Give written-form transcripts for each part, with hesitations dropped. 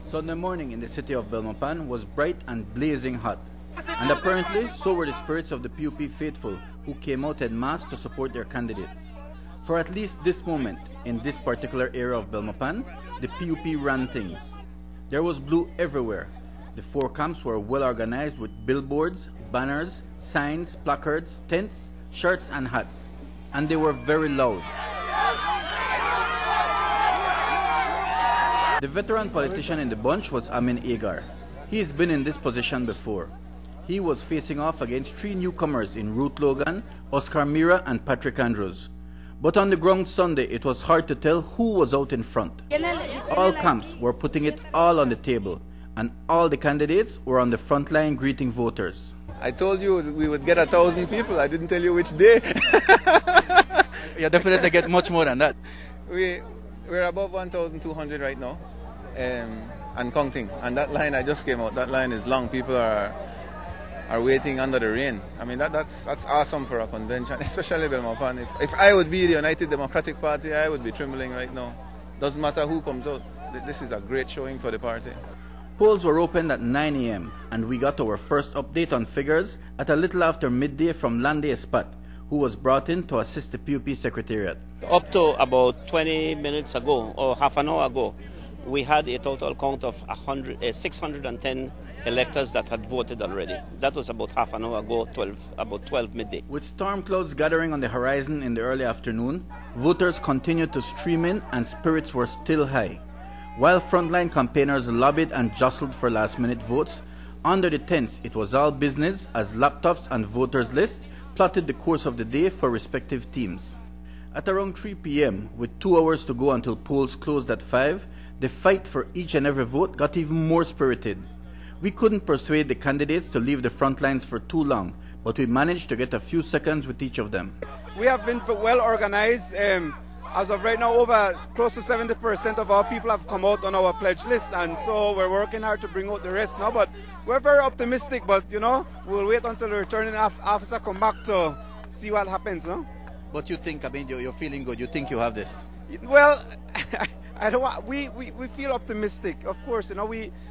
Sunday morning in the city of BELMOPAN was bright and blazing hot. And apparently, so were the spirits of the P.U.P. faithful who came out en masse to support their candidates. For at least this moment, in this particular area of BELMOPAN, the P.U.P. ran things. There was blue everywhere. The 4 camps were well organized with billboards, banners, signs, placards, tents, shirts and hats. And they were very loud. The veteran politician in the bunch was Amin Hegar. He has been in this position before. He was facing off against 3 newcomers in Ruth, Logan, Mira and Patrick Andrews. But on the ground Sunday, it was hard to tell who was out in front. All camps were putting it all on the table, and all the candidates were on the front line greeting voters. I told you we would get 1,000 people. I didn't tell you which day. You definitely get much more than that. We're above 1,200 right now, and counting. And that line I just came out, that line is long. People are waiting under the rain. I mean, that's awesome for a convention, especially BELMOPAN. If I would be the United Democratic Party, I would be trembling right now. Doesn't matter who comes out. This is a great showing for the party. Polls were opened at 9 a.m. and we got our first update on figures at a little after midday from Landy Espat, who was brought in to assist the PUP Secretariat. Up to about 20 minutes ago, or half an hour ago, we had a total count of 610 electors that had voted already. That was about half an hour ago, about 12 midday. With storm clouds gathering on the horizon in the early afternoon, voters continued to stream in and spirits were still high. While frontline campaigners lobbied and jostled for last-minute votes, under the tents it was all business as laptops and voters' lists plotted the course of the day for respective teams. At around 3 p.m., with 2 hours to go until polls closed at 5, the fight for each and every vote got even more spirited. We couldn't persuade the candidates to leave the front lines for too long, but we managed to get a few seconds with each of them. We have been well organized. As of right now, over close to 70% of our people have come out on our pledge list, and so we're working hard to bring out the rest now. But we're very optimistic, but you know, we'll wait until the returning officer come back to see what happens, no? But you think, I mean, you're feeling good, you think you have this? Well, I don't want, we feel optimistic. Of course, you know,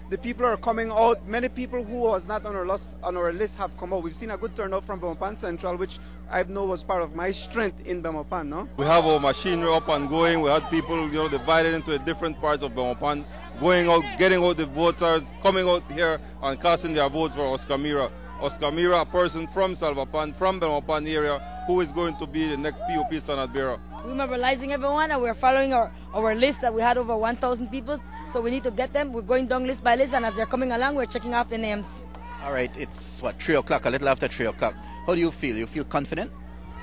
the people are coming out. Many people who was not on our list have come out. We've seen a good turnout from BELMOPAN Central, which I know was part of my strength in BELMOPAN, no? We have our machinery up and going. We had people, you know, divided into the different parts of BELMOPAN, going out, getting out the voters, coming out here and casting their votes for Oscar Mira. Oscar Mira, a person from Salvapan, from BELMOPAN area, who is going to be the next PUP standard bearer. We're mobilizing everyone and we're following our list that we had over 1,000 people, so we need to get them. We're going down list by list, and as they're coming along, we're checking off the names. All right, it's what, 3 o'clock, a little after 3 o'clock. How do you feel? You feel confident?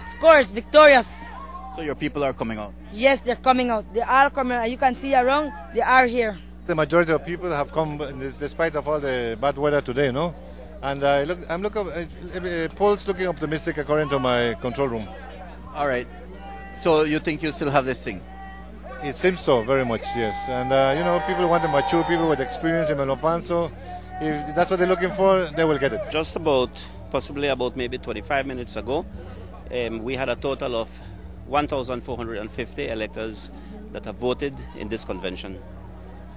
Of course, victorious. So your people are coming out? Yes, they're coming out. They are coming out. You can see around, they are here. The majority of people have come despite of all the bad weather today, no? And I'm looking, polls looking optimistic according to my control room. All right. So you think you still have this thing? It seems so, very much, yes. And you know, people want the mature people with experience in BELMOPAN, so if that's what they're looking for, they will get it. Just possibly about maybe 25 minutes ago, we had a total of 1,450 electors that have voted in this convention.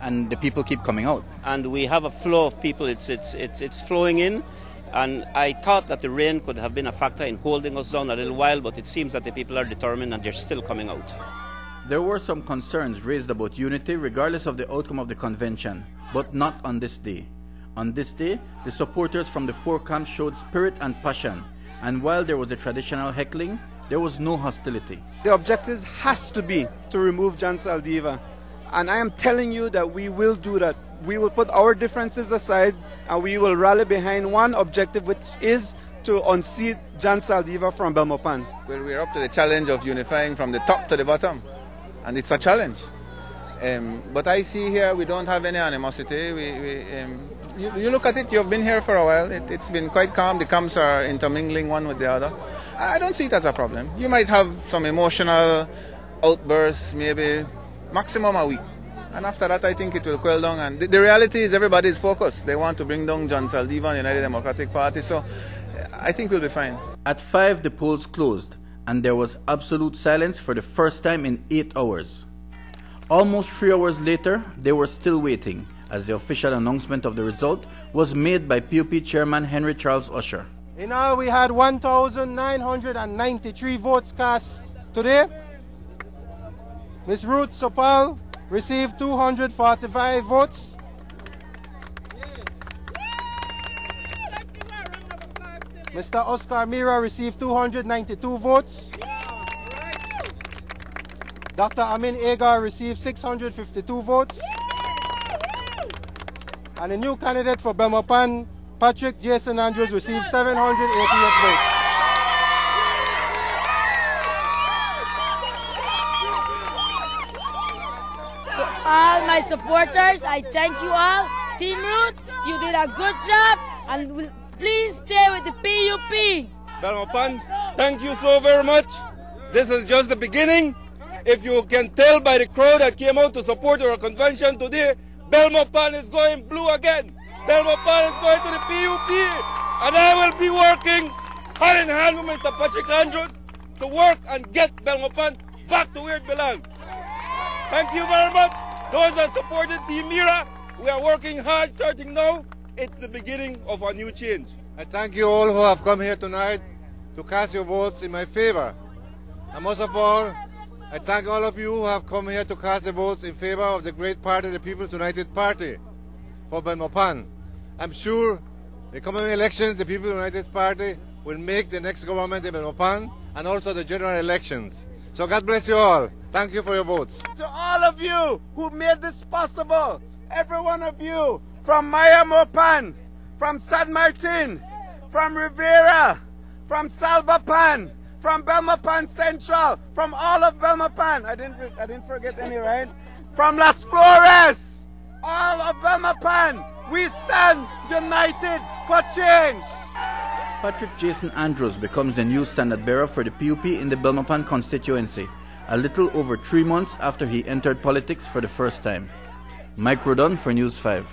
And the people keep coming out? And we have a flow of people, it's flowing in. And I thought that the rain could have been a factor in holding us down a little while, but it seems that the people are determined and they're still coming out. There were some concerns raised about unity regardless of the outcome of the convention, but not on this day. On this day, the supporters from the 4 camps showed spirit and passion, and while there was a traditional heckling, there was no hostility. The objective has to be to remove Jan Saldiva, and I am telling you that we will do that. We will put our differences aside and we will rally behind one objective, which is to unseat Jan Saldiva from BELMOPAN. Well, we're up to the challenge of unifying from the top to the bottom, and it's a challenge. But I see here we don't have any animosity. You look at it, you've been here for a while. It's been quite calm. The camps are intermingling one with the other. I don't see it as a problem. You might have some emotional outbursts, maybe maximum a week. And after that, I think it will quell down. And the reality is everybody is focused. They want to bring down Jan Saldiva and the United Democratic Party. So I think we'll be fine. At 5, the polls closed, and there was absolute silence for the first time in 8 hours. Almost 3 hours later, they were still waiting, as the official announcement of the result was made by PUP Chairman Henry Charles Usher. In all, we had 1,993 votes cast today. Ms. Ruth Sopal received 245 votes. Mr. Oscar Mira received 292 votes. Dr. Amin Hegar received 652 votes. And the new candidate for BELMOPAN, Patrick Jason Andrews, received 788 votes. To all my supporters, I thank you all. Team Ruth, you did a good job, and please stay with the PUP. BELMOPAN, thank you so very much. This is just the beginning. If you can tell by the crowd that came out to support our convention today, BELMOPAN is going blue again. BELMOPAN is going to the PUP. And I will be working hand in hand with Mr. Patrick Andrews to work and get BELMOPAN back to where it belongs. Thank you very much. Those that supported Team Mira, we are working hard starting now. It's the beginning of a new change. I thank you all who have come here tonight to cast your votes in my favor. And most of all, I thank all of you who have come here to cast the votes in favor of the great party, the People's United Party, for BELMOPAN. I'm sure the coming elections, the People's United Party will make the next government in BELMOPAN and also the general elections. So God bless you all. Thank you for your votes. To all of you who made this possible, every one of you, from BELMOPAN, from San Martin, from Rivera, from Salvapan, from BELMOPAN Central, from all of BELMOPAN. I didn't forget any, right? From Las Flores, all of BELMOPAN. We stand united for change. Patrick Jason Andrews becomes the new standard bearer for the PUP in the BELMOPAN constituency, a little over 3 months after he entered politics for the first time. Mike Rodon for News 5.